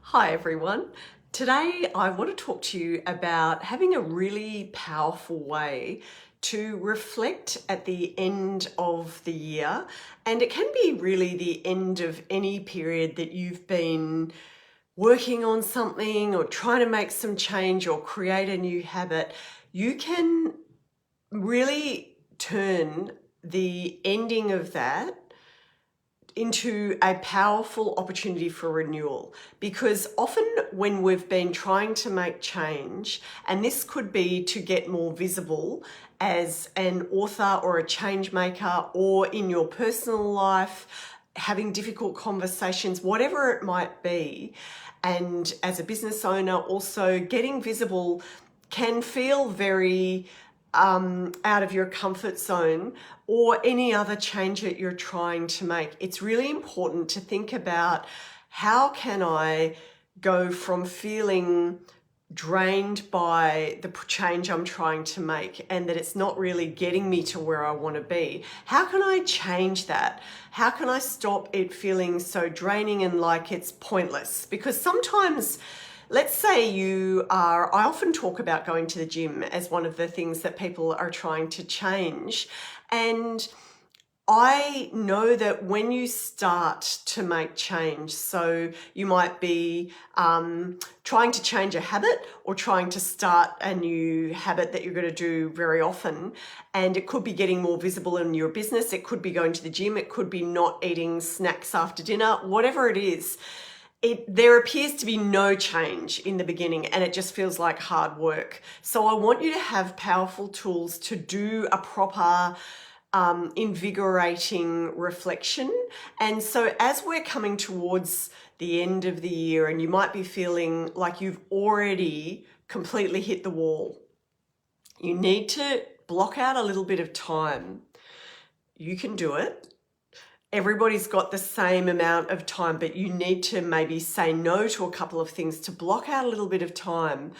Hi everyone. Today I want to talk to you about having a really powerful way to reflect at the end of the year. And it can be really the end of any period that you've been working on something or trying to make some change or create a new habit. You can really turn the ending of that into a powerful opportunity for renewal, because often when we've been trying to make change, and this could be to get more visible as an author or a change maker, or in your personal life, having difficult conversations, whatever it might be, and as a business owner also getting visible can feel very out of your comfort zone, or any other change that you're trying to make. It's really important to think about, how can I go from feeling drained by the change I'm trying to make and that it's not really getting me to where I want to be? How can I change that? How can I stop it feeling so draining and like it's pointless? Because sometimes, let's say I often talk about going to the gym as one of the things that people are trying to change. And I know that when you start to make change, so you might be trying to change a habit or trying to start a new habit that you're going to do very often, and it could be getting more visible in your business, it could be going to the gym, it could be not eating snacks after dinner, whatever it is. There appears to be no change in the beginning and it just feels like hard work. So I want you to have powerful tools to do a proper invigorating reflection. And so as we're coming towards the end of the year and you might be feeling like you've already completely hit the wall, you need to block out a little bit of time. You can do it. Everybody's got the same amount of time, but you need to maybe say no to a couple of things to block out a little bit of time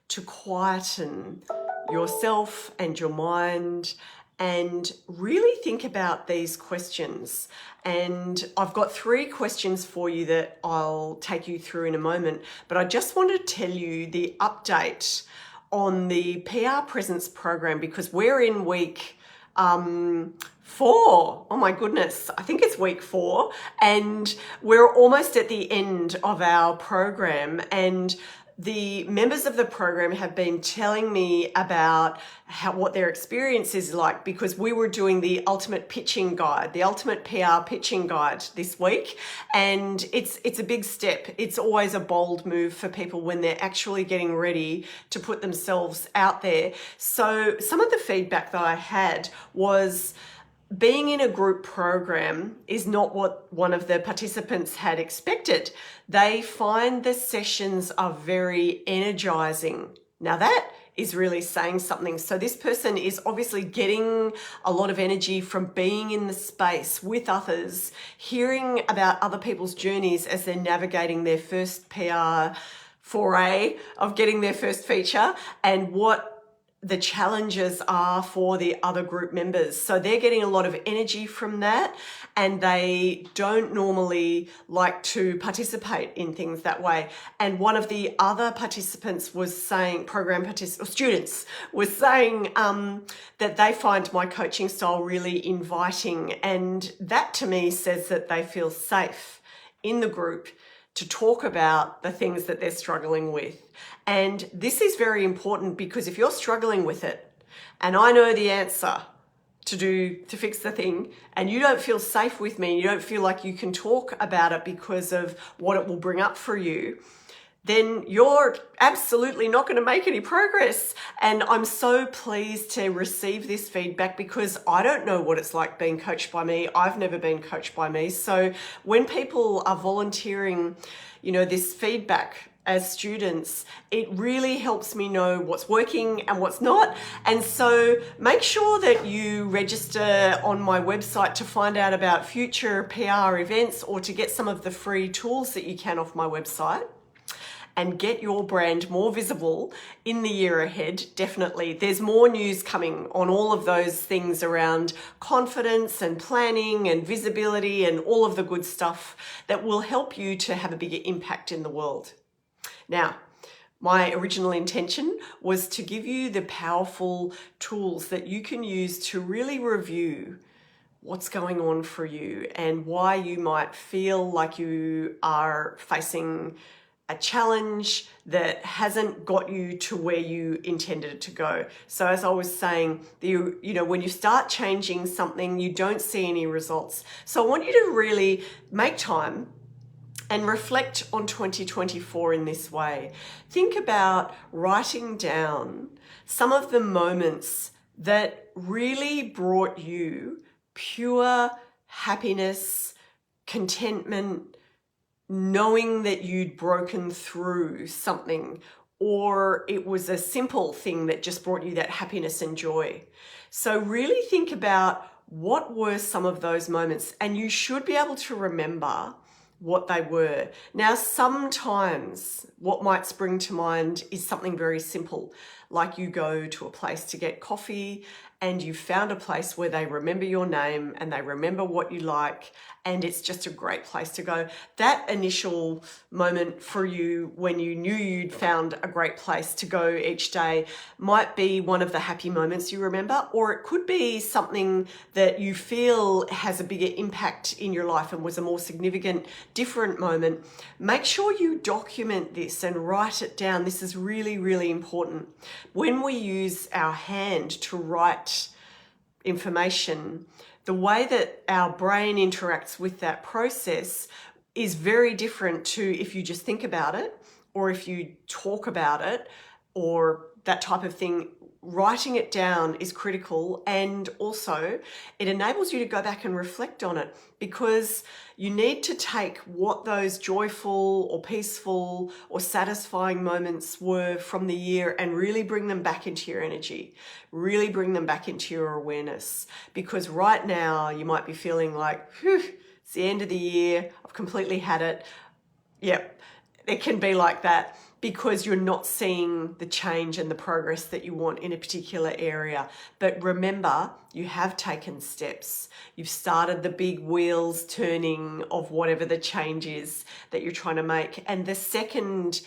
to quieten yourself and your mind and really think about these questions. And I've got 3 questions for you that I'll take you through in a moment, but I just want to tell you the update on the PR Presence program, because we're in week 4. Oh my goodness, I think it's week 4, and we're almost at the end of our program. And the members of the program have been telling me about what their experience is like, because we were doing the ultimate pitching guide, the ultimate PR pitching guide this week. And it's a big step. It's always a bold move for people when they're actually getting ready to put themselves out there. So some of the feedback that I had was, being in a group program is not what one of the participants had expected. They find the sessions are very energizing. Now that is really saying something. So this person is obviously getting a lot of energy from being in the space with others, hearing about other people's journeys as they're navigating their first PR foray of getting their first feature, and what the challenges are for the other group members. So they're getting a lot of energy from that, and they don't normally like to participate in things that way. And one of the other participants was saying, students was saying that they find my coaching style really inviting. And that to me says that they feel safe in the group to talk about the things that they're struggling with. And this is very important, because if you're struggling with it and I know the answer to fix the thing, and you don't feel safe with me, you don't feel like you can talk about it because of what it will bring up for you, then you're absolutely not going to make any progress. And I'm so pleased to receive this feedback, because I don't know what it's like being coached by me. I've never been coached by me. So when people are volunteering, this feedback as students, it really helps me know what's working and what's not. And so make sure that you register on my website to find out about future PR events, or to get some of the free tools that you can off my website. and get your brand more visible in the year ahead. Definitely. There's more news coming on all of those things around confidence and planning and visibility and all of the good stuff that will help you to have a bigger impact in the world. Now, my original intention was to give you the powerful tools that you can use to really review what's going on for you and why you might feel like you are facing a challenge that hasn't got you to where you intended it to go. So as I was saying, when you start changing something, you don't see any results. So I want you to really make time and reflect on 2024 in this way. Think about writing down some of the moments that really brought you pure happiness, contentment, knowing that you'd broken through something, or it was a simple thing that just brought you that happiness and joy. So really think about what were some of those moments, and you should be able to remember what they were. Now, sometimes what might spring to mind is something very simple, like you go to a place to get coffee and you found a place where they remember your name and they remember what you like, and it's just a great place to go. That initial moment for you when you knew you'd found a great place to go each day might be one of the happy moments you remember, or it could be something that you feel has a bigger impact in your life and was a more significant, different moment. Make sure you document this and write it down. This is really, really important. When we use our hand to write information, the way that our brain interacts with that process is very different to if you just think about it or if you talk about it or that type of thing. Writing it down is critical, and also it enables you to go back and reflect on it, because you need to take what those joyful or peaceful or satisfying moments were from the year and really bring them back into your energy, really bring them back into your awareness. Because right now you might be feeling like, whew, it's the end of the year, I've completely had it. Yep, it can be like that, because you're not seeing the change and the progress that you want in a particular area. But remember, you have taken steps. You've started the big wheels turning of whatever the change is that you're trying to make. And the second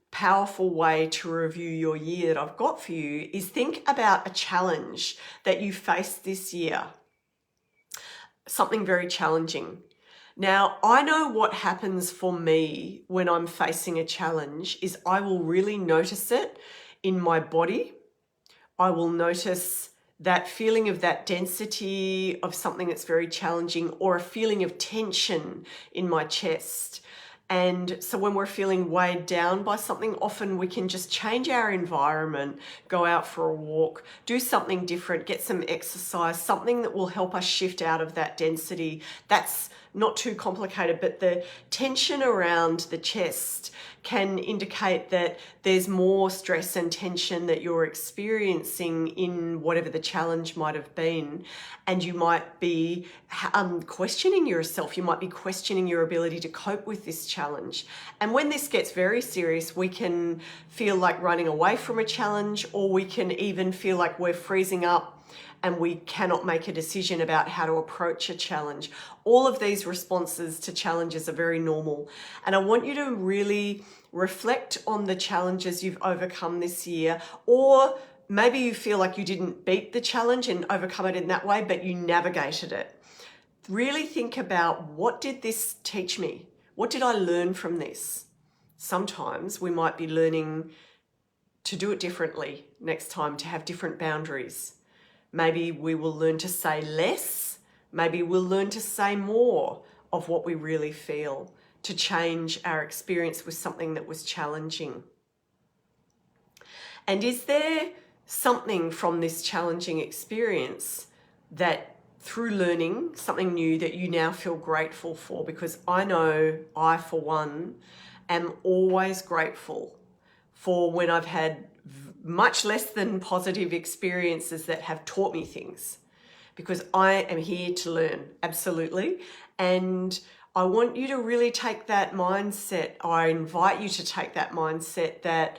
powerful way to review your year that I've got for you is think about a challenge that you faced this year. Something very challenging. Now, I know what happens for me when I'm facing a challenge is I will really notice it in my body. I will notice that feeling of that density of something that's very challenging, or a feeling of tension in my chest. And so when we're feeling weighed down by something, often we can just change our environment, go out for a walk, do something different, get some exercise, something that will help us shift out of that density. That's not too complicated, but the tension around the chest can indicate that there's more stress and tension that you're experiencing in whatever the challenge might have been. And you might be questioning yourself. You might be questioning your ability to cope with this challenge. And when this gets very serious, we can feel like running away from a challenge, or we can even feel like we're freezing up and we cannot make a decision about how to approach a challenge. All of these responses to challenges are very normal. And I want you to really reflect on the challenges you've overcome this year, or maybe you feel like you didn't beat the challenge and overcome it in that way, but you navigated it. Really think about, what did this teach me? What did I learn from this? Sometimes we might be learning to do it differently next time, to have different boundaries. Maybe we will learn to say less. Maybe we'll learn to say more of what we really feel, to change our experience with something that was challenging. And is there something from this challenging experience that, through learning something new, that you now feel grateful for? Because I know I, for one, am always grateful for when I've had much less than positive experiences that have taught me things, because I am here to learn, absolutely. And I want you to really take that mindset. I invite you to take that mindset that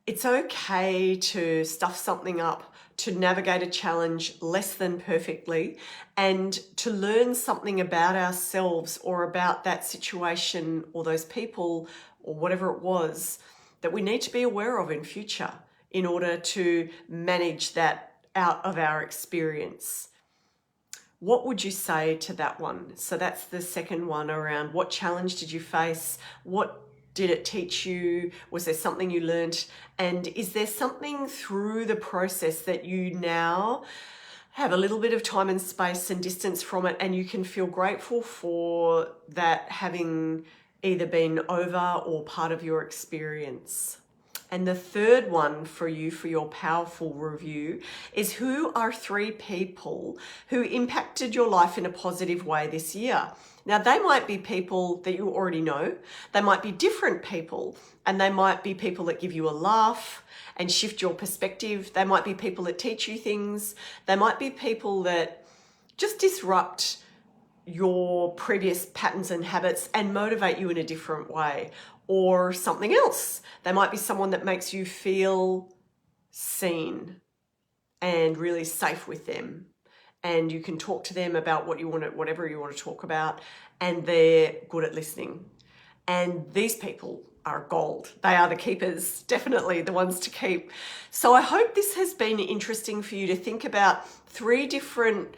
it's okay to stuff something up, to navigate a challenge less than perfectly, and to learn something about ourselves or about that situation or those people or whatever it was that we need to be aware of in future in order to manage that out of our experience. What would you say to that one? So that's the second one around what challenge did you face? What did it teach you? Was there something you learnt? And is there something through the process that you now have a little bit of time and space and distance from it, and you can feel grateful for that having either been over or part of your experience? And the third one for you, for your powerful review, is who are 3 people who impacted your life in a positive way this year? Now, they might be people that you already know. They might be different people, and they might be people that give you a laugh and shift your perspective. They might be people that teach you things. They might be people that just disrupt your previous patterns and habits and motivate you in a different way, or something else. They might be someone that makes you feel seen and really safe with them, and you can talk to them about whatever you want to talk about, and they're good at listening. And these people are gold. They are the keepers, definitely the ones to keep. So I hope this has been interesting for you to think about 3 different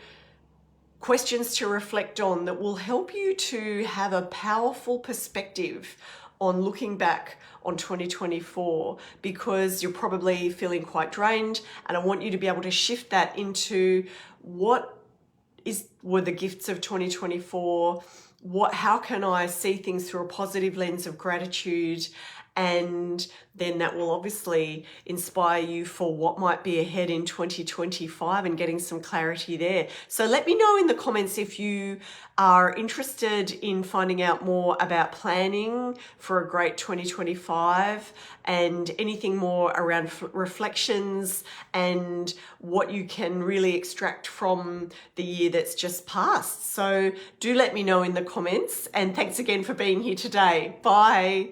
questions to reflect on that will help you to have a powerful perspective on looking back on 2024, because you're probably feeling quite drained, and I want you to be able to shift that into what were the gifts of 2024, how can I see things through a positive lens of gratitude, and then that will obviously inspire you for what might be ahead in 2025 and getting some clarity there. So let me know in the comments if you are interested in finding out more about planning for a great 2025 and anything more around reflections and what you can really extract from the year that's just passed. So do let me know in the comments, and thanks again for being here today. Bye.